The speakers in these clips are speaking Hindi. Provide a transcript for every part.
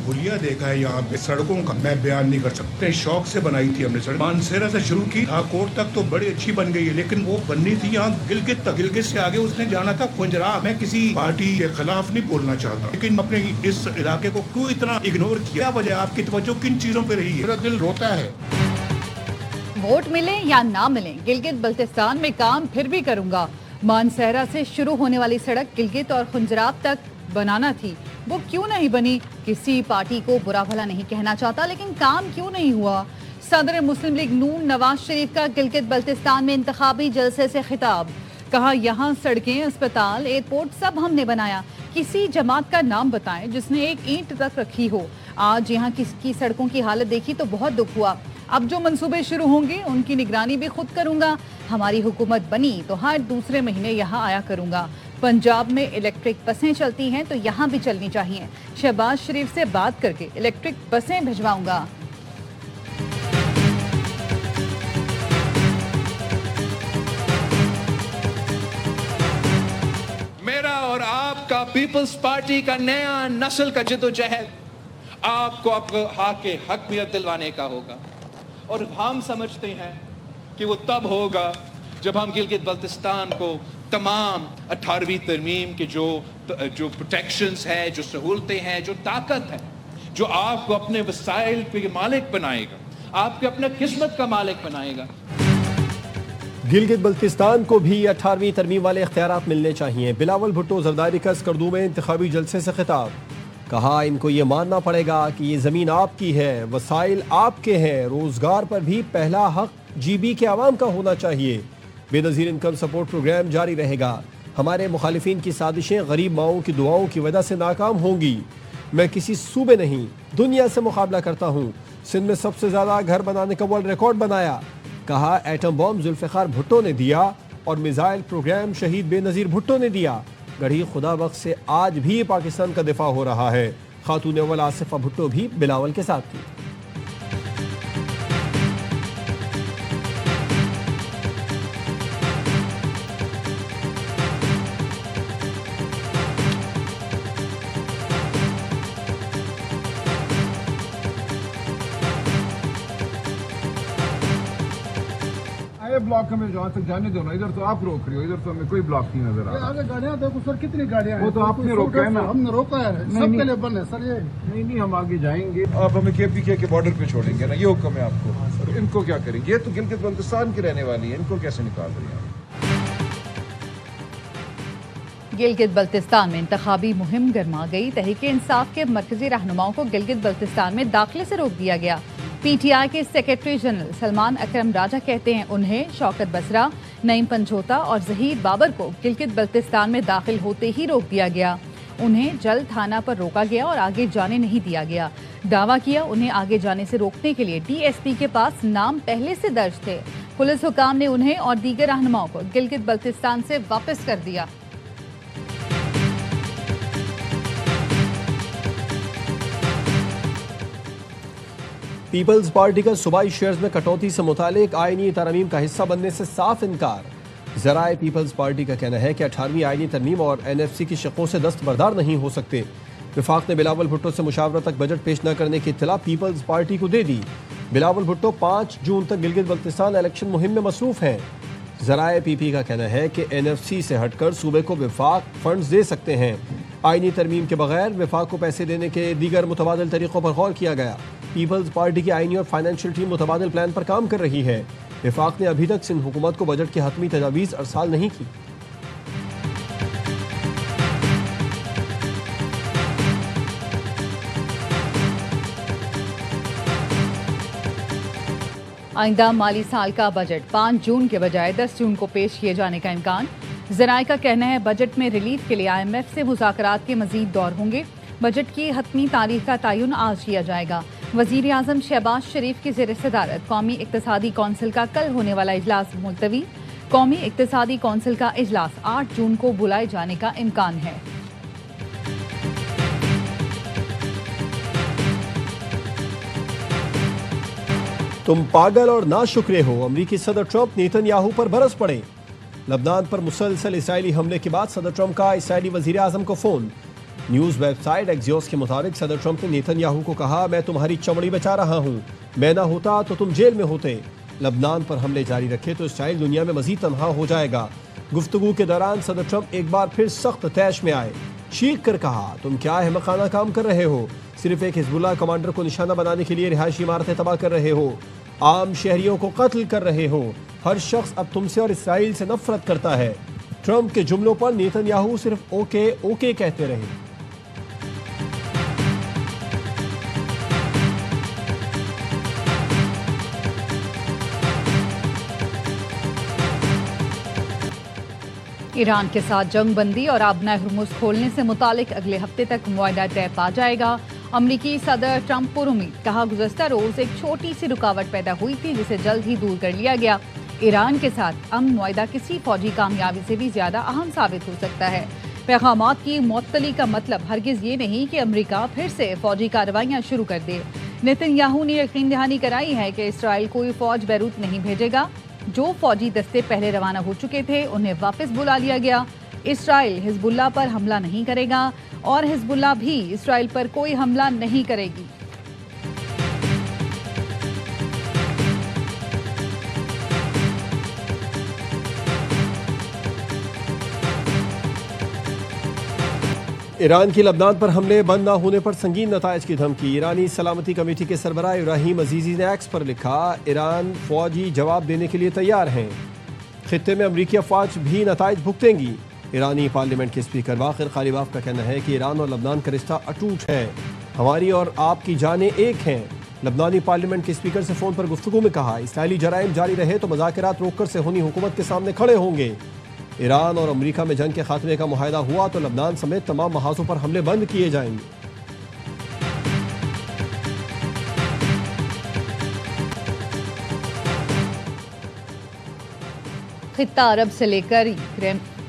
हुलिया देखा है यहाँ पे सड़कों का, मैं बयान नहीं कर सकते। शौक से बनाई थी हमने सड़क, मानसेरा से शुरू की, हाकोट तक तो बड़ी अच्छी बन गई है, लेकिन वो बननी थी यहाँ गिलगित तक। गिलगित से आगे उसने जाना था खुंजराह। मैं किसी पार्टी के खिलाफ नहीं बोलना चाहता, लेकिन अपने इस इलाके को क्यों इतना इग्नोर किया? वजह आपकी तवज्जो किन चीजों पे रही है? मेरा दिल रोता है। वोट मिले या ना मिले, गिलगित बल्तिस्तान में काम फिर भी करूंगा। मानसेरा से शुरू होने वाली सड़क गिलगित और खुंजराब तक बनाना थी, वो क्यों नहीं बनी? किसी पार्टी को बुरा भला नहीं कहना चाहता, लेकिन काम क्यों नहीं हुआ? सदर मुस्लिम लीग नून नवाज शरीफ का गिलगित बल्तिस्तान में इंतखाबी जलसे से खिताब। कहा, यहाँ सड़कें, अस्पताल, एयरपोर्ट सब हमने बनाया। किसी जमात का नाम बताएं जिसने एक ईंट तक रखी हो। आज यहाँ की सड़कों की हालत देखी तो बहुत दुख हुआ। अब जो मंसूबे शुरू होंगे उनकी निगरानी भी खुद करूंगा। हमारी हुकूमत बनी तो हर दूसरे महीने यहाँ आया करूंगा। पंजाब में इलेक्ट्रिक बसें चलती हैं तो यहाँ भी चलनी चाहिए। शहबाज शरीफ से बात करके इलेक्ट्रिक बसें भिजवाऊंगा। मेरा और आपका पीपल्स पार्टी का नया नस्ल का जिद्दोजहद आपको आपके हक में दिलवाने का होगा, और हम समझते हैं कि वो तब होगा जब हम गिलगित बल्तिस्तान को तमाम 18वीं तरमीम के जो प्रोटेक्शंस है, जो सहूलतें हैं, जो ताकत है, जो आपको अपने वसाइल के मालिक बनाएगा, आपके अपने किस्मत का मालिक बनाएगा। गिलगित बल्तिस्तान को भी 18वीं तरमीम वाले इख्तियारात मिलने चाहिए। बिलावल भुट्टो जरदारी का स्कर्दू में इंतखाबी जलसे से खिताब। कहा, इनको ये मानना पड़ेगा कि ये ज़मीन आपकी है, वसाइल आपके हैं, रोज़गार पर भी पहला हक GB के आवाम का होना चाहिए। बेनज़ीर इनकम सपोर्ट प्रोग्राम जारी रहेगा। हमारे मुखालिफिन की साजिशें गरीब माओं की दुआओं की वजह से नाकाम होंगी। मैं किसी सूबे नहीं, दुनिया से मुकाबला करता हूँ। सिंध में सबसे ज़्यादा घर बनाने का वर्ल्ड रिकॉर्ड बनाया। कहा, एटम बॉम्ब जुल्फ़िकार भुट्टो ने दिया और मिसाइल प्रोग्राम शहीद बेनज़ीर भुट्टो ने दिया। गढ़ी खुदाबख्श से आज भी पाकिस्तान का दिफा हो रहा है। खातून अव्वल आसिफा भुट्टो भी बिलावल के साथ थी। ब्लॉक में जहाँ तक जाने दो ना, इधर तो आप रोक रही हो, इधर तो हमें कोई ब्लॉक नहीं नजर आ रहा। आगे गाड़ियाँ देखो सर, कितनी गाड़ियाँ हैं। वो तो आपने रोका है ना, हमने रोका है, सबके लिए बंद है सर ये। नहीं, हम आगे जाएंगे। आप हमें KPK के बॉर्डर पे छोड़ेंगे ना, ये हुक्म है आपको। इनको क्या करेंगे? ये तो गिलगित बल्तिस्तान की रहने वाली है, इनको कैसे निकाल रही है? गिलगित बल्तिस्तान में इंतखाबी मुहिम गरमा गई। तहरीक इंसाफ के मरकजी रहनुमाओं को गिलगित बल्तिस्तान में दाखिले से रोक दिया गया। PTI के सेक्रेटरी जनरल सलमान अकरम राजा कहते हैं, उन्हें शौकत बसरा, नईम पंचोता और जहीर बाबर को गिलगित बल्तिस्तान में दाखिल होते ही रोक दिया गया। उन्हें जल थाना पर रोका गया और आगे जाने नहीं दिया गया। दावा किया, उन्हें आगे जाने से रोकने के लिए DSP के पास नाम पहले से दर्ज थे। पुलिस हुकाम ने उन्हें और दीगर रहनुमाओं को गिलगित बल्तिस्तान से वापस कर दिया। पीपल्स पार्टी का सूबाई शेयर्स में कटौती से मुतालिक आईनी तरमीम का हिस्सा बनने से साफ इनकार। ज़राए पीपल्स पार्टी का कहना है कि 18वीं आईनी तरमीम और NFC की शकों से दस्तबरदार नहीं हो सकते। वफाक ने बिलावल भुट्टो से मुशावरत तक बजट पेश न करने की इत्तला पीपल्स पार्टी को दे दी। बिलावल भुट्टो 5 जून तक गिलगित बल्तिस्तान इलेक्शन मुहिम में मसरूफ हैं। ज़राए PP का कहना है कि NFC से हटकर सूबे को वफाक फंड्स दे सकते हैं। आईनी तरमीम के बगैर वफाक को पैसे देने के दीगर मुतबादिल तरीक़ों पर गौर किया गया। पीपल्स पार्टी की आईनी और फाइनेंशियल टीम मुतबादिल प्लान पर काम कर रही है। वफाक ने अभी तक सिंध हुकूमत को बजट की हतमी तजावीज़ अरसाल नहीं की। आइंदा माली साल का बजट 5 जून के बजाय 10 जून को पेश किए जाने का इम्कान। ज़राए का कहना है, बजट में रिलीफ के लिए IMF से मुज़ाकरात के मज़ीद दौर होंगे। बजट की हतमी तारीख का तयन आज किया जाएगा। वज़ीर आज़म शहबाज शरीफ की ज़ेर सदारत कौमी इक़्तिसादी कौंसिल का कल होने वाला इजलास मुलतवी। कौमी इक़्तिसादी कौंसिल का इजलास 8 जून को बुलाए जाने का इम्कान है। तुम पागल और नाशुक्रे हो, अमरीकी सदर ट्रंप नेतन्याहू पर बरस पड़े। लबनान पर मुसलसल इसराइली हमले के बाद सदर ट्रंप का इसराइली वज़ीर आज़म को फ़ोन। न्यूज़ वेबसाइट एक्सियोस के मुताबिक सदर ट्रंप ने नेतन्याहू को कहा, मैं तुम्हारी चमड़ी बचा रहा हूँ, मैं ना होता तो तुम जेल में होते। लबनान पर हमले जारी रखे तो इसराइल दुनिया में मजीद तनहा हो जाएगा। गुफ्तगू के दौरान सदर ट्रंप एक बार फिर सख्त तैश में आए, चीख कर कहा, तुम क्या अहमकाना काम कर रहे हो, सिर्फ एक हिजबुल्लाह कमांडर को निशाना बनाने के लिए रिहायशी इमारतें तबाह कर रहे हो, आम शहरियों को कत्ल कर रहे हो, हर शख्स अब तुमसे और इसराइल से नफरत करता है। ट्रंप के जुमलों पर नेतन्याहू सिर्फ ओके ओके कहते रहे। ईरान के साथ जंग बंदी और आबना हुर्मुज़ खोलने से मुतालिक अगले हफ्ते तक मुआहदा तय पा जाएगा। अमरीकी सदर ट्रंप पर उम्मीद, कहा गुज़श्ता रोज एक छोटी सी रुकावट पैदा हुई थी जिसे जल्द ही दूर कर लिया गया। ईरान के साथ अमन मुआहदा किसी फौजी कामयाबी से भी ज्यादा अहम साबित हो सकता है। पैगामात की मुअत्तली का मतलब हरगिज ये नहीं कि अमरीका फिर से फौजी कार्रवाइयाँ शुरू कर दे। नेतन्याहू ने यकीन दहानी कराई है कि इसराइल कोई फौज बैरूत नहीं भेजेगा। जो फौजी दस्ते पहले रवाना हो चुके थे उन्हें वापस बुला लिया गया। इसराइल हिजबुल्लाह पर हमला नहीं करेगा और हिजबुल्लाह भी इसराइल पर कोई हमला नहीं करेगी। ईरान की लबनान पर हमले बंद न होने पर संगीन नताइज की धमकी। ईरानी सलामती कमेटी के सरबराह इब्राहिम अजीजी ने एक्स पर लिखा, ईरान फौजी जवाब देने के लिए तैयार हैं, खित्ते में अमरीकी अफवाज भी नताइज भुगतेंगी। ईरानी पार्लियामेंट के स्पीकर बाकिर कालिबाफ का कहना है कि ईरान और लबनान का रिश्ता अटूट है, हमारी और आपकी जानें एक हैं। लबनानी पार्लियामेंट के स्पीकर से फ़ोन पर गुफ्तगू में कहा, इसराइली जराइम जारी रहे तो मुज़ाकरात रोककर सेहूनी हुकूमत के सामने खड़े होंगे। ईरान और अमेरिका में जंग के खात्मे का मुआहदा हुआ तो लबनान समेत तमाम महाजों पर हमले बंद किए जाएंगे। खित्ता अरब से लेकर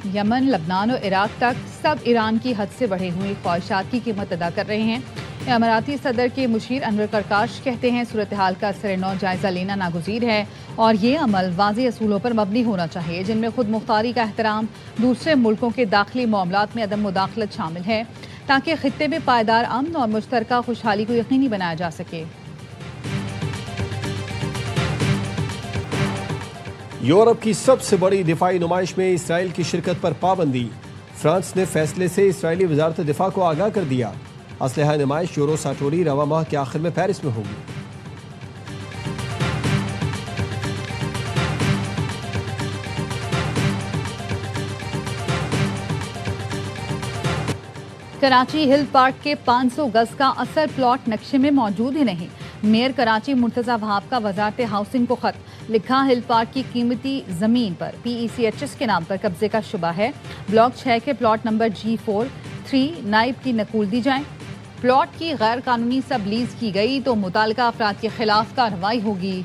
यमन, लबनान और इराक तक सब ईरान की हद से बढ़े हुए ख्वाहिशात की कीमत अदा कर रहे हैं। अमाराती सदर के मुशीर अनवर करकाश कहते हैं, सूरत हाल का असर-ए-नौ जायजा लेना नागुज़ीर है और ये अमल वाज़ेह असूलों पर मबनी होना चाहिए, जिनमें खुद मुख्तारी का एहतराम, दूसरे मुल्कों के दाखिली मामलात में अदम मुदाखलत शामिल है, ताकि खित्ते में पायदार अमन और मुश्तरका खुशहाली को यकीनी बनाया जा सके। यूरोप की सबसे बड़ी दिफाई नुमाइश में इसराइल की शिरकत पर पाबंदी। फ्रांस ने फैसले से इसराइली वजारत दिफा को आगाह कर दिया। असलहा नुमाइश यूरो साटोरी रवा माह के आखिर में पेरिस में होगी। कराची हिल पार्क के 500 गज का असल प्लॉट नक्शे में मौजूद ही नहीं। मेयर कराची मुर्तजा वहाब का वजारत हाउसिंग को खत लिखा, हिल पार्क की कीमती जमीन पर PECHS के नाम पर कब्जे का शुबा है। ब्लॉक 6 के प्लॉट नंबर G4-3 नाइब की नकूल दी जाए। प्लॉट की गैर कानूनी सब लीज की गई तो मुतालिका अफराद के खिलाफ कार्रवाई होगी।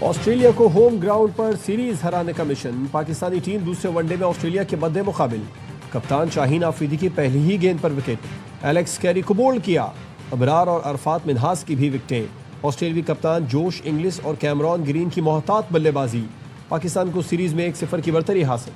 ऑस्ट्रेलिया को होम ग्राउंड पर सीरीज हराने का मिशन। पाकिस्तानी टीम दूसरे वनडे में ऑस्ट्रेलिया के मद्दे मुकाबिल। कप्तान शाहीन आफरीदी की पहली ही गेंद पर विकेट, एलेक्स कैरी को बोल्ड किया। अबरार और अरफात मिन्हास की भी विकेटें। ऑस्ट्रेलियावी कप्तान जोश इंग्लिस और कैमरॉन ग्रीन की मोहतात बल्लेबाजी। पाकिस्तान को सीरीज में 1-0 की बढ़तरी हासिल।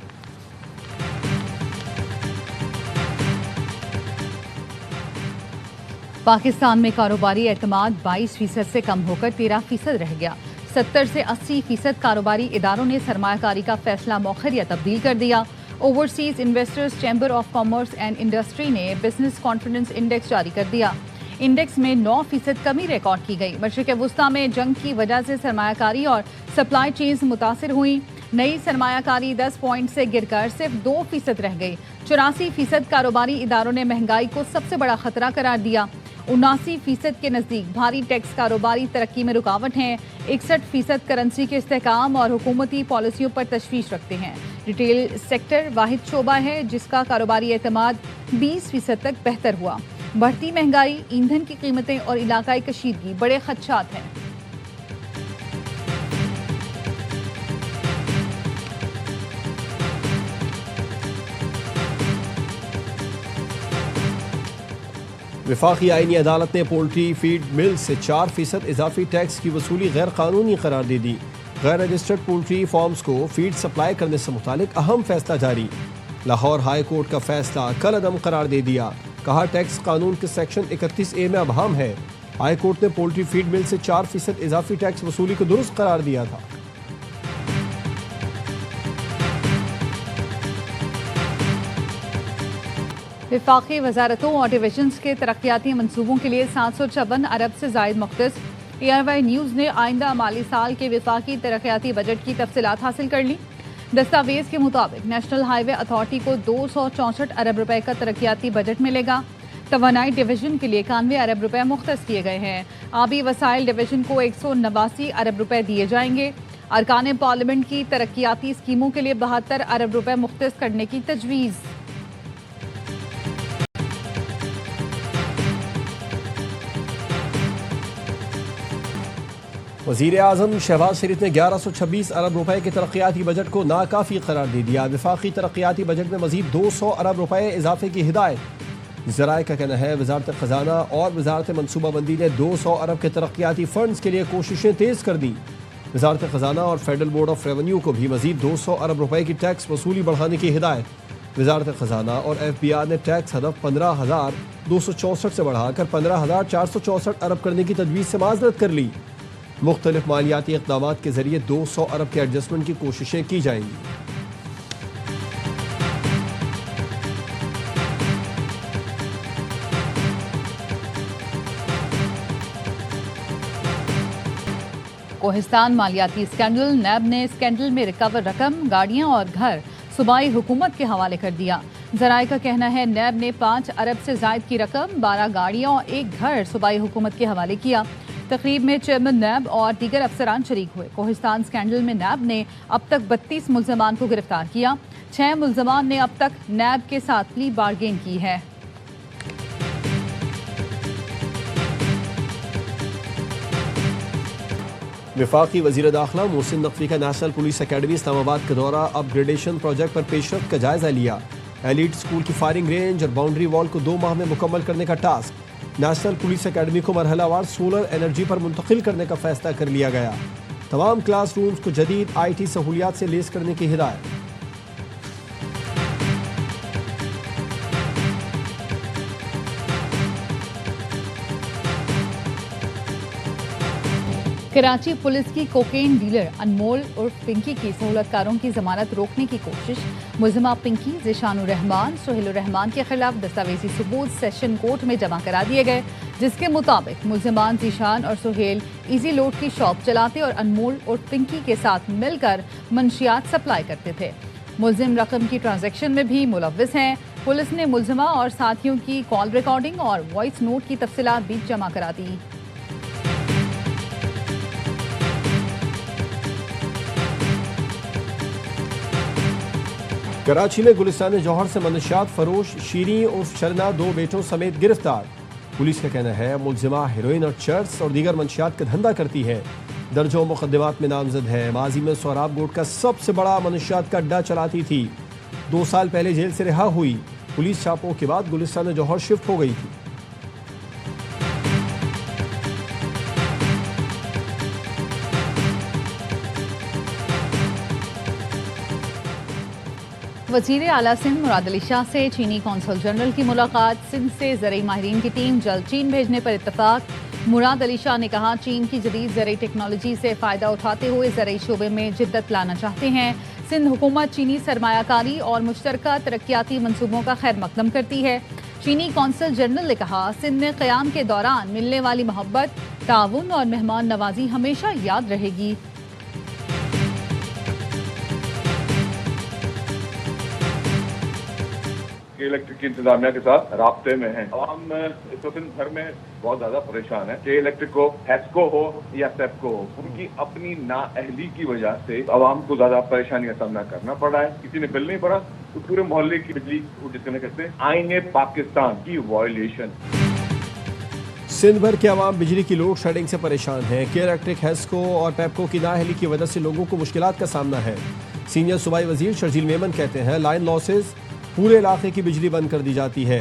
पाकिस्तान में कारोबारी एतमाद 22% से कम होकर 13% रह गया। 70 से 80% कारोबारी इदारों ने सरमायाकारी का फैसला मौखर या तब्दील कर दिया। Overseas investors chamber of commerce and industry ने बिजनेस कॉन्फिडेंस इंडेक्स जारी कर दिया। इंडेक्स में 9% कमी रिकॉर्ड की गई। मशरिक़ वुस्ता में जंग की वजह से सरमायाकारी और सप्लाई चेन्स मुतासिर हुई। नई सरमायाकारी 10 पॉइंट से गिरकर सिर्फ 2% रह गई। 84% कारोबारी इदारों ने महंगाई को सबसे बड़ा खतरा करार दिया। 79% के नज़दीक भारी टैक्स कारोबारी तरक्की में रुकावट हैं। 61% करेंसी के इस्तेहकाम और हुकूमती पॉलिसियों पर तशवीश रखते हैं। रिटेल सेक्टर वाहिद शोबा है जिसका कारोबारी एतमाद 20% तक बेहतर हुआ। बढ़ती महंगाई, ईंधन की कीमतें और इलाकाई कशीदगी बड़े खदशात हैं। वफाकी आईनी अदालत ने पोल्ट्री फीड मिल से 4% इजाफी टैक्स की वसूली गैर कानूनी करार दे दी। गैर रजिस्टर्ड पोल्ट्री फार्म्स को फीड सप्लाई करने से मुतालिक अहम फैसला जारी। लाहौर हाई कोर्ट का फैसला कल अदम करार दे दिया। कहा टैक्स कानून के सेक्शन 31A में अबहम है। हाई कोर्ट ने पोल्ट्री फीड मिल से 4% इजाफी टैक्स वसूली को दुरुस्त करार दिया था। वफाकी वजारतों और डिवीजन्स के तरक्याती मनसूबों के लिए 754 अरब से जायद मुख्तस। ARY न्यूज़ ने आइंदा माली साल के वफाकी तरक्याती बजट की तफसीलात हासिल कर ली। दस्तावेज के मुताबिक नेशनल हाईवे अथॉरिटी को 264 अरब रुपए का तरक्याती बजट मिलेगा। तवानाई डिवीजन के लिए 91 अरब रुपए मुख्तस किए गए हैं। आबी वसाइल डिवीजन को 189 अरब रुपए दिए जाएंगे। अरकान पार्लियामेंट की तरक्याती स्कीमों के लिए 72 अरब रुपए मुख्तस करने की तजवीज़। वज़ीर आज़म शहबाज शरीफ ने 1126 अरब रुपए के तरक्याती बजट को नाकाफ़ी करार दे दिया। वफाकी तरक्याती बजट में मज़ीद 200 अरब रुपए इजाफे की हिदायत। ज़राए का कहना है वजारत ख़जाना और वजारत मनसूबाबंदी ने 200 अरब के तरक्याती फ़ंड्स के लिए कोशिशें तेज़ कर दी। वजारत ख़जाना और फेडरल बोर्ड ऑफ रेवेन्यू को भी मज़ीद 200 अरब रुपए की टैक्स वसूली बढ़ाने की हिदायत। वजारत ख़जाना और FBR ने टैक्स हदफ 15,264 से बढ़ाकर 15,464 अरब करने की तजवीज़ से माज़रत कर ली। मुख्तलिफ मालियाती इक़दामात के ज़रिए 200 अरब के एडजस्टमेंट की कोशिशें की जाएंगी। कोहिस्तान मालियाती स्कैंडल। नैब ने स्कैंडल में रिकवर रकम, गाड़ियां और घर सूबाई हुकूमत के हवाले कर दिया। ज़राए का कहना है नैब ने 5 अरब से जायद की रकम, 12 गाड़ियां और 1 घर सूबाई हुकूमत के हवाले किया। तकरीब में चेयरमैन नैब और दीगर अफसरान शरीक हुए। कोहिस्तान स्कैंडल में नैब ने अब तक 32 मुल्ज़मान को गिरफ्तार किया। 6 मुल्ज़मान ने अब तक नैब के साथ प्ली बार्गेन की है। वफाकी वज़ीर दाखिला मोहसिन नकवी का नेशनल पुलिस अकेडमी इस्लामाबाद का दौरा। अपग्रेडेशन प्रोजेक्ट पर पेशरफ्त का जायजा लिया। एलीट स्कूल की फायरिंग रेंज और बाउंड्री वॉल को 2 माह में मुकम्मल करने का टास्क। नेशनल पुलिस अकेडमी को मरहलावार सोलर एनर्जी पर मुंतकिल करने का फैसला कर लिया गया। तमाम क्लास रूम्स को जदीद IT सहूलियात से लेस करने की हिदायत। कराची पुलिस की कोकेन डीलर अनमोल उर्फ पिंकी की सहूलतकारों की जमानत रोकने की कोशिश। मुल्जिमा पिंकी, ज़िशानुर रहमान, सोहेलुर रहमान के खिलाफ दस्तावेजी सबूत सेशन कोर्ट में जमा करा दिए गए, जिसके मुताबिक मुल्जिमान ज़िशान और सोहेल इजी लोड की शॉप चलाते और अनमोल उर्फ पिंकी के साथ मिलकर मंशियात सप्लाई करते थे। मुल्जिम रकम की ट्रांजैक्शन में भी मुलव्विस हैं। पुलिस ने मुल्जिमा और साथियों की कॉल रिकॉर्डिंग और वॉइस नोट की तफसीलात भी जमा करा दी। कराची में गुलिस्तान जौहर से मनशियात फरोश शीरी उर्फ शरना 2 बेटों समेत गिरफ्तार। पुलिस का कहना है मुल्जिमा हेरोइन और चर्स और दीगर मंशियात का धंधा करती है। दर्जों मुकदमात में नामजद है। माजी में सोहराब गोट का सबसे बड़ा मनशियात का अड्डा चलाती थी। 2 साल पहले जेल से रिहा हुई। पुलिस छापों के बाद गुलिस्तान जौहर शिफ्ट हो गई थी। वज़ीर आला सिंध मुराद अली शाह से चीनी कौंसल जनरल की मुलाकात। सिंध से ज़रई माहिरीन की टीम जल्द चीन भेजने पर इत्तफाक। मुराद अली शाह ने कहा चीन की जदीद ज़रई टेक्नोलॉजी से फ़ायदा उठाते हुए ज़रई शोबे में जिद्दत लाना चाहते हैं। सिंध हुकूमत चीनी सरमायाकारी और मुश्तरका तरक्याती मनसूबों का खैर मकदम करती है। चीनी कौंसल जनरल ने कहा सिंध में क़याम के दौरान मिलने वाली मोहब्बत, ताउन और मेहमान नवाजी हमेशा याद रहेगी। इलेक्ट्रिक की इंतजामिया के साथ राब्ते में हैं। आवाम इस वक्त भर में बहुत ज्यादा परेशान है। के इलेक्ट्रिक को, हेस्को हो या सेप्को हो, उनकी अपनी नाअहली की वजह से आवाम को ज्यादा परेशानी का सामना करना पड़ा है। किसी ने बिल नहीं भरा तो पूरे मोहल्ले की बिजली डिस्कनेक्ट करते हैं। आईने पाकिस्तान की वायलेशन। सिंध भर के अवाम बिजली की लोड शेडिंग से परेशान है। के इलेक्ट्रिक, हेस्को और पेप्को की नाअहली की वजह से लोगों को मुश्किलात का सामना है। सीनियर सूबाई वजीर शर्जील मेमन कहते हैं लाइन लॉसेज, पूरे इलाके की बिजली बंद कर दी जाती है।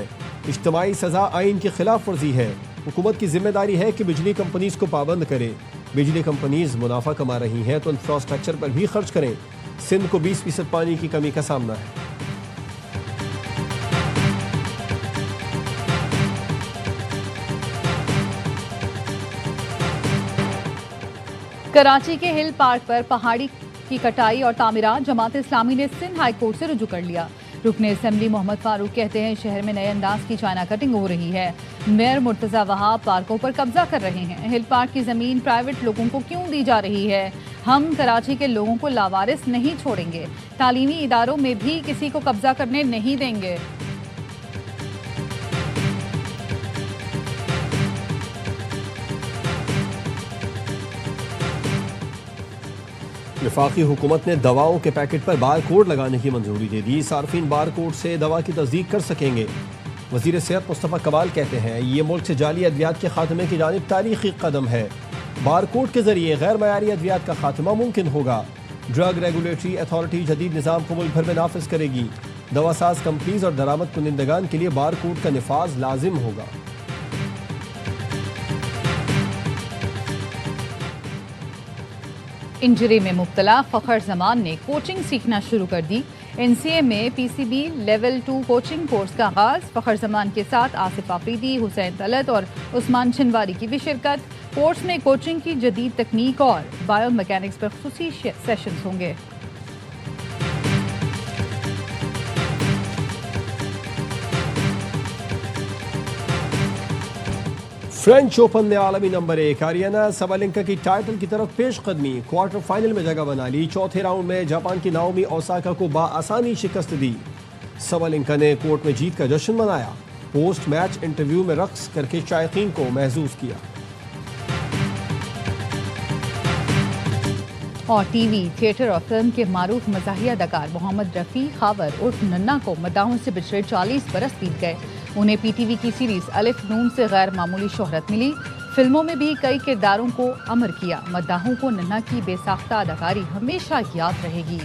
इज्तिमाई सजा आइन की खिलाफ वर्जी है। हुकूमत की जिम्मेदारी है कि बिजली कंपनीज को पाबंद करे। बिजली कंपनीज मुनाफा कमा रही हैं तो इंफ्रास्ट्रक्चर पर भी खर्च करें। सिंध को 20% पानी की कमी का सामना है। कराची के हिल पार्क पर पहाड़ी की कटाई और तामीरात जमात इस्लामी ने सिंध हाई कोर्ट से रुजू कर लिया। रुकने असेंबली मोहम्मद फारूक कहते हैं शहर में नए अंदाज की चाइना कटिंग हो रही है। मेयर मुर्तजा वहाब पार्कों पर कब्जा कर रहे हैं। हिल पार्क की जमीन प्राइवेट लोगों को क्यों दी जा रही है? हम कराची के लोगों को लावारिस नहीं छोड़ेंगे। तालीमी इदारों में भी किसी को कब्जा करने नहीं देंगे। वफाकी हुकूमत ने दवाओं के पैकेट पर बार कोड लगाने की मंजूरी दे दी। सार्फिन बार कोड से दवा की तस्दीक कर सकेंगे। वजीर सेहत मुस्तफ़ा कमाल कहते हैं ये मुल्क से जाली अद्वियात के खात्मे की जानिब तारीखी कदम है। बार कोड के जरिए गैर मयारी अद्वियात का खात्मा मुमकिन होगा। ड्रग रेगुलेटरी अथॉरिटी जदीद निज़ाम को मुल्क भर में नाफिज करेगी। दवासाज कंपनीज और दरामद कुनिंदगान के लिए बार कोड का निफाज लाजिम होगा। इंजरी में मुब्तला फ़खर जमान ने कोचिंग सीखना शुरू कर दी। NCA में PCB लेवल 2 कोचिंग कोर्स का आगाज। फ़खर जमान के साथ आसिफ आफरीदी, हुसैन तलत और उस्मान छिनवारी की भी शिरकत। कोर्स में कोचिंग की जदीद तकनीक और बायोमैकेनिक्स पर खुसूसी सेशंस होंगे। फ्रेंच ओपन में आलमी नंबर 1 आरियाना सबालेंका की टाइटल की तरफ पेश कदमी। क्वार्टर फाइनल में जगह बना ली। चौथे राउंड में जापान की नाओमी ओसाका को बाआसानी शिकस्त दी। सबालेंका ने कोर्ट में जीत का जश्न मनाया। पोस्ट मैच इंटरव्यू में रक्स करके शायकीन को महसूस किया। और टीवी, थिएटर और फिल्म के मारूफ मज़ाही अदाकार मोहम्मद रफ़ी खावर उर्फ नन्ना को मद्दाहों से पिछले 40 बरस बीत गए। उन्हें PTV की सीरीज अलिफ नून से गैर मामूली शोहरत मिली। फिल्मों में भी कई किरदारों को अमर किया। मद्दाहों को नन्ना की बेसाख्ता अदाकारी हमेशा याद रहेगी।